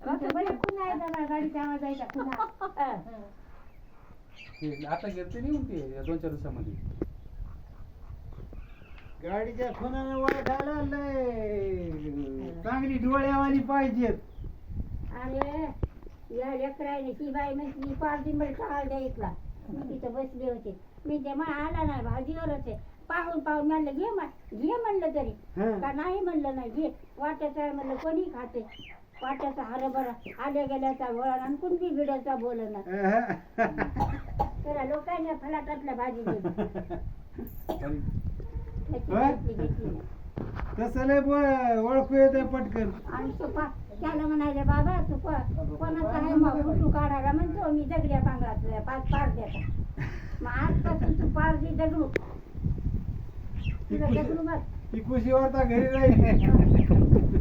बरे खुना आहे दादा गाडीचा आवाज आहे का खुना आता घेतली नाही म्हणते 2-4 दिवसामध्ये गाडीच्या खुनानं ओळखायला लय चांगली डोळ्यावाली पाहिजेत. अरे या लेकराने ही बाई म्हणजे पाच दिन मला टाळ द्यायला मी तिथं बसले होते मी ते मग आला नाही भाजीवरच आहे पाहून म्हणलं घे म्हणलं तरी का नाही म्हणलं नाही घे वाट्याचं आहे म्हणलं कोणी खाते वाट्याचा हरभरा आल्या गेल्याचा बोला आणि कुणबी भिड्याचा बोलणार तर लोकांनी फलाटातल्या भाजी घेतली तसं लय ओळखू येते पटकन. आणि सोपा त्याला म्हणाले बाबा तू कोणाचा आहे मग फोटो काढायला म्हणतो मी दगड्या पांगरात पार देता मग आजपासून तू पार दे दगडू तुला दगडू बघ ती खुशी वार्ता घरी राहील.